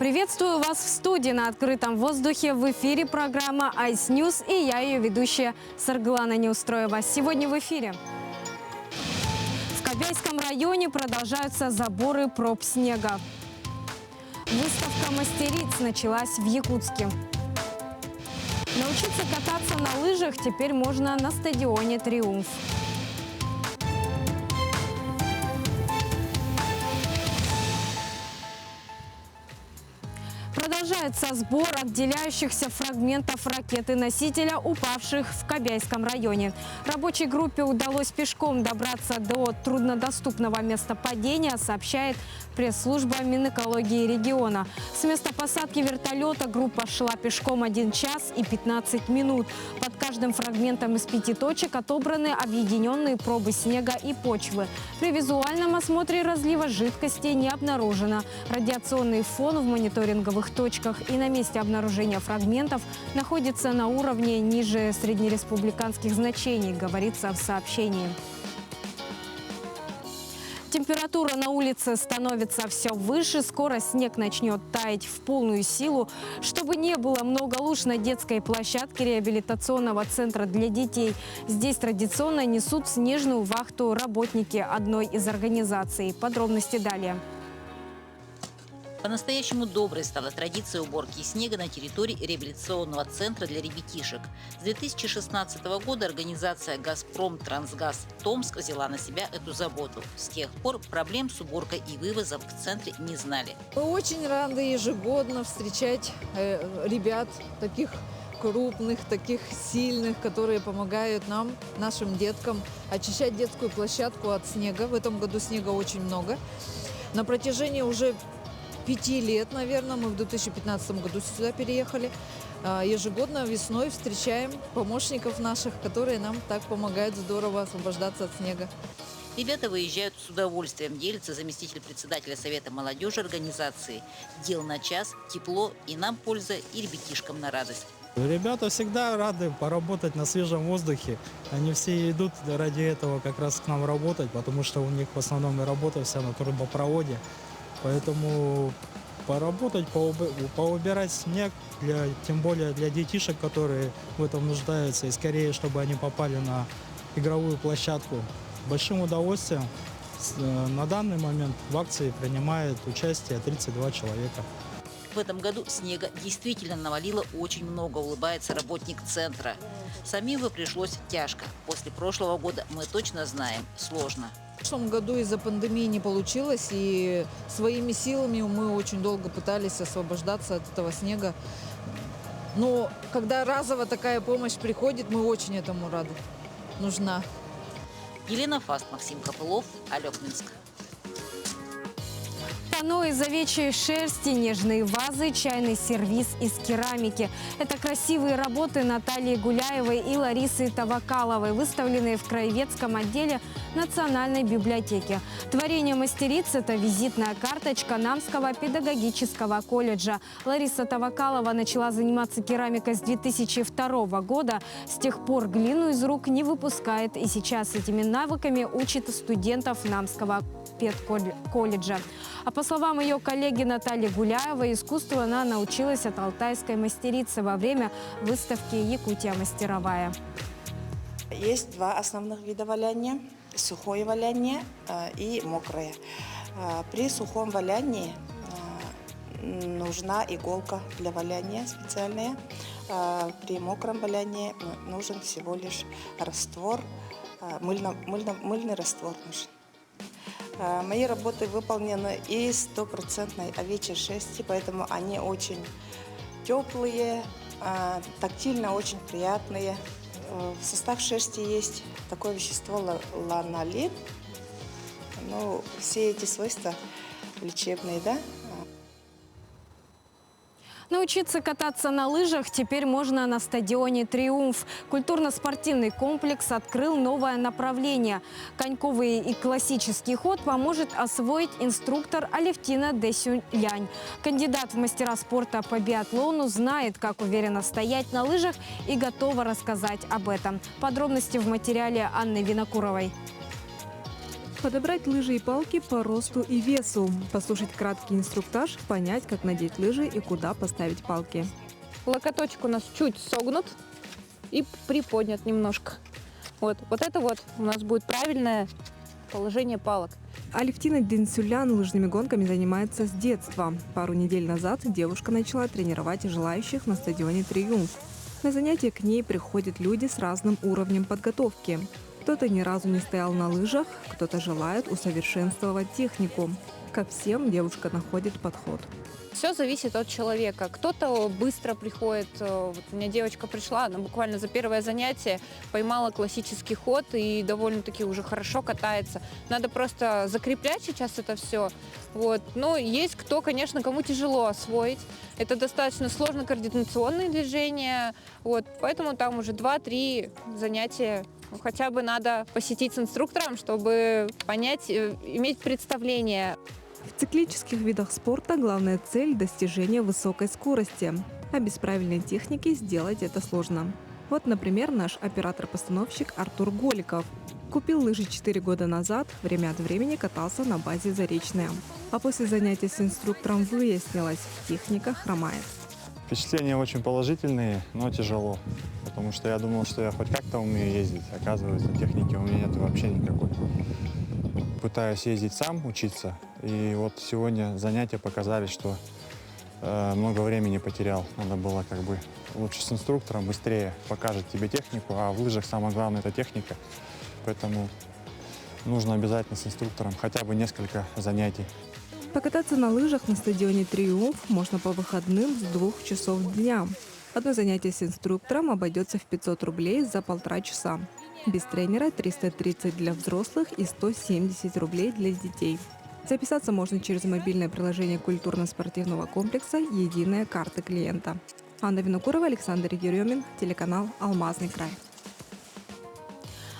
Приветствую вас в студии на открытом воздухе. В эфире программа Ice News и я, ее ведущая Сарглана Неустроева. Сегодня в эфире. В Кобяйском районе продолжаются заборы проб снега. Выставка мастериц началась в Якутске. Научиться кататься на лыжах теперь можно на стадионе «Триумф». Продолжается сбор отделяющихся фрагментов ракеты-носителя, упавших в Кобяйском районе. Рабочей группе удалось пешком добраться до труднодоступного места падения, сообщает пресс-служба Минэкологии региона. С места посадки вертолета группа шла пешком 1 час и 15 минут. Под каждым фрагментом из 5 точек отобраны объединенные пробы снега и почвы. При визуальном осмотре разлива жидкости не обнаружено. Радиационный фон в мониторинговых точках и на месте обнаружения фрагментов находится на уровне ниже среднереспубликанских значений, говорится в сообщении. Температура на улице становится все выше, скоро снег начнет таять в полную силу. Чтобы не было много луж на детской площадке реабилитационного центра для детей, здесь традиционно несут снежную вахту работники одной из организаций. Подробности далее. По-настоящему доброй стала традиция уборки снега на территории реабилитационного центра для ребятишек. С 2016 года организация «Газпром Трансгаз Томск» взяла на себя эту заботу. С тех пор проблем с уборкой и вывозом в центре не знали. Мы очень рады ежегодно встречать ребят таких крупных, таких сильных, которые помогают нам, нашим деткам, очищать детскую площадку от снега. В этом году снега очень много. На протяжении уже 5 лет, наверное, мы в 2015 году сюда переехали. Ежегодно весной встречаем помощников наших, которые нам так помогают здорово освобождаться от снега. Ребята выезжают с удовольствием, делится заместитель председателя Совета молодежи организации. Дел на час, тепло, и нам польза, и ребятишкам на радость. Ребята всегда рады поработать на свежем воздухе. Они все идут ради этого как раз к нам работать, потому что у них в основном и работа вся на трубопроводе. Поэтому поработать, поубирать снег, тем более для детишек, которые в этом нуждаются, и скорее, чтобы они попали на игровую площадку. С большим удовольствием на данный момент в акции принимает участие 32 человека. В этом году снега действительно навалило очень много, улыбается работник центра. Самим бы пришлось тяжко. После прошлого года мы точно знаем – сложно. В прошлом году из-за пандемии не получилось, и своими силами мы очень долго пытались освобождаться от этого снега. Но когда разово такая помощь приходит, мы очень этому рады. Нужна. Елена Фаст, Максим Копылов, Алекминск. Панно из овечьей шерсти, нежные вазы, чайный сервиз из керамики. Это красивые работы Натальи Гуляевой и Ларисы Тавакаловой, выставленные в краеведском отделе Национальной библиотеки. Творение мастериц – это визитная карточка Намского педагогического колледжа. Лариса Тавакалова начала заниматься керамикой с 2002 года. С тех пор глину из рук не выпускает, и сейчас этими навыками учит студентов Намского педколледжа. А по словам ее коллеги Натальи Гуляевой, искусству она научилась от алтайской мастерицы во время выставки «Якутия мастеровая». Есть два основных вида валяния – сухое валяние и мокрое. При сухом валянии нужна иголка для валяния специальная. При мокром валянии нужен всего лишь раствор, мыльный раствор нужен. Мои работы выполнены из 100% овечьей шерсти, поэтому они очень теплые, тактильно очень приятные. В состав шерсти есть такое вещество ланолин. Ну, все эти свойства лечебные, да? Научиться кататься на лыжах теперь можно на стадионе «Триумф». Культурно-спортивный комплекс открыл новое направление. Коньковый и классический ход поможет освоить инструктор Алевтина Десюлянь. Кандидат в мастера спорта по биатлону знает, как уверенно стоять на лыжах, и готова рассказать об этом. Подробности в материале Анны Винокуровой. Подобрать лыжи и палки по росту и весу. Послушать краткий инструктаж, понять, как надеть лыжи и куда поставить палки. Локоточек у нас чуть согнут и приподнят немножко. Вот это вот у нас будет правильное положение палок. Алевтина Денсюлян лыжными гонками занимается с детства. Пару недель назад девушка начала тренировать желающих на стадионе «Триумф». На занятия к ней приходят люди с разным уровнем подготовки. Кто-то ни разу не стоял на лыжах, кто-то желает усовершенствовать технику. Ко всем девушка находит подход. Все зависит от человека. Кто-то быстро приходит. Вот у меня девочка пришла, она буквально за первое занятие поймала классический ход и довольно-таки уже хорошо катается. Надо просто закреплять сейчас это все. Вот. Но есть кто, конечно, кому тяжело освоить. Это достаточно сложно координационные движения. Вот. Поэтому там уже 2-3 занятия. Хотя бы надо посетить с инструктором, чтобы понять, иметь представление. В циклических видах спорта главная цель – достижение высокой скорости. А без правильной техники сделать это сложно. Вот, например, наш оператор-постановщик Артур Голиков. Купил лыжи 4 года назад, время от времени катался на базе «Заречная». А после занятия с инструктором выяснилось – техника хромает. Впечатления очень положительные, но тяжело. Потому что я думал, что я хоть как-то умею ездить. Оказывается, техники у меня нет вообще никакой. Пытаюсь ездить сам, учиться. И вот сегодня занятия показали, что много времени потерял. Надо было лучше с инструктором, быстрее покажет тебе технику. А в лыжах самое главное – это техника. Поэтому нужно обязательно с инструктором хотя бы несколько занятий. Покататься на лыжах на стадионе «Триумф» можно по выходным с 2 часов дня. Одно занятие с инструктором обойдется в 500 рублей за 1,5 часа. Без тренера 330 для взрослых и 170 рублей для детей. Записаться можно через мобильное приложение культурно-спортивного комплекса «Единая карта клиента». Анна Винокурова, Александр Еремин, телеканал «Алмазный край».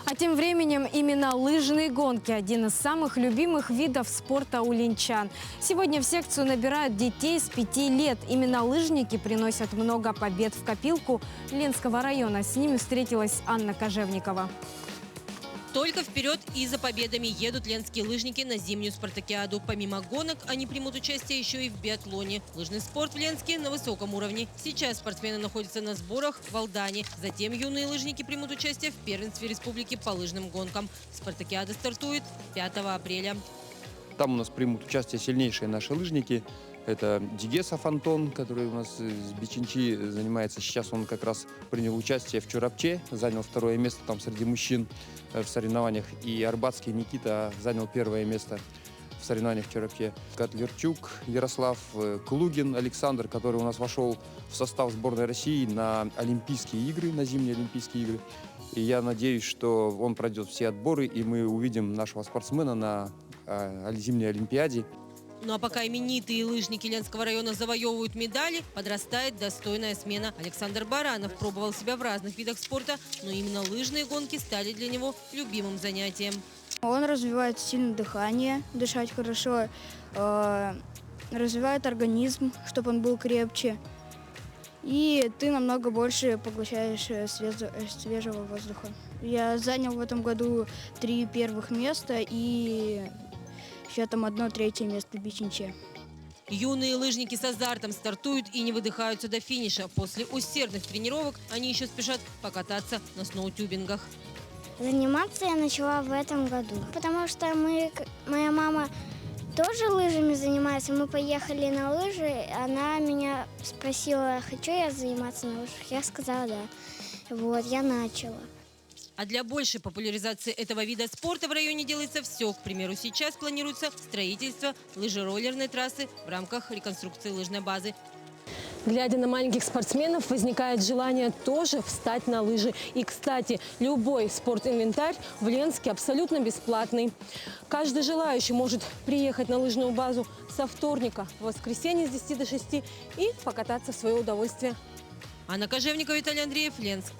А тем временем именно лыжные гонки – один из самых любимых видов спорта у ленчан. Сегодня в секцию набирают детей с 5 лет. Именно лыжники приносят много побед в копилку Ленского района. С ними встретилась Анна Кожевникова. Только вперед и за победами едут ленские лыжники на зимнюю спартакиаду. Помимо гонок, они примут участие еще и в биатлоне. Лыжный спорт в Ленске на высоком уровне. Сейчас спортсмены находятся на сборах в Алдане. Затем юные лыжники примут участие в первенстве республики по лыжным гонкам. Спартакиада стартует 5 апреля. Там у нас примут участие сильнейшие наши лыжники. Это Дигесов Антон, который у нас с Бичинчи занимается. Сейчас он как раз принял участие в Чурапче, занял 2 место там среди мужчин в соревнованиях. И Арбатский Никита занял 1 место в соревнованиях в Чурапче. Котлерчук Ярослав, Клугин Александр, который у нас вошел в состав сборной России на Олимпийские игры, на зимние Олимпийские игры. И я надеюсь, что он пройдет все отборы, и мы увидим нашего спортсмена на зимней Олимпиаде. Ну а пока именитые лыжники Ленского района завоевывают медали, подрастает достойная смена. Александр Баранов пробовал себя в разных видах спорта, но именно лыжные гонки стали для него любимым занятием. Он развивает сильное дыхание, дышать хорошо, развивает организм, чтобы он был крепче. И ты намного больше поглощаешь свежего воздуха. Я занял в этом году 3 первых места и еще там 1/3 место в Бичинче. Юные лыжники с азартом стартуют и не выдыхаются до финиша. После усердных тренировок они еще спешат покататься на сноутюбингах. Заниматься я начала в этом году, потому что моя мама тоже лыжами занимается. Мы поехали на лыжи, она меня спросила, хочу я заниматься на лыжах. Я сказала да. Вот, я начала. А для большей популяризации этого вида спорта в районе делается все. К примеру, сейчас планируется строительство лыжероллерной трассы в рамках реконструкции лыжной базы. Глядя на маленьких спортсменов, возникает желание тоже встать на лыжи. И, кстати, любой спортинвентарь в Ленске абсолютно бесплатный. Каждый желающий может приехать на лыжную базу со вторника в воскресенье с 10 до 6 и покататься в свое удовольствие. Анна Кожевникова, Виталий Андреев, Ленск.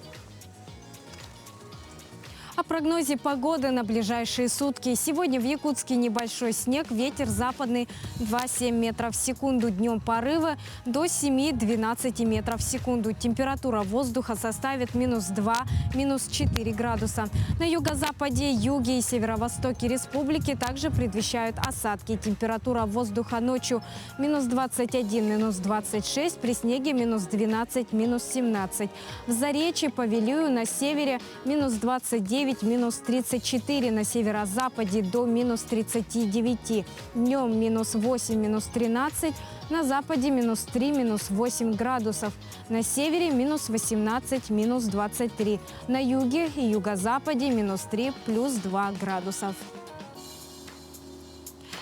О прогнозе погоды на ближайшие сутки. Сегодня в Якутске небольшой снег, ветер западный 2,7 метров в секунду. Днем порывы до 7-12 метров в секунду. Температура воздуха составит -2, -4 градуса. На юго-западе, юге и северо-востоке республики также предвещают осадки. Температура воздуха ночью -21, -26, при снеге -12, -17. В Заречье, по Вилюю на севере -29, -34, на северо-западе до -39. Днем -8, -13, на западе -3, -8 градусов. На севере -18, -23. На юге и юго-западе -3, +2 градусов.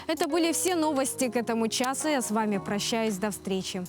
Это были все новости к этому часу. Я с вами прощаюсь. До встречи.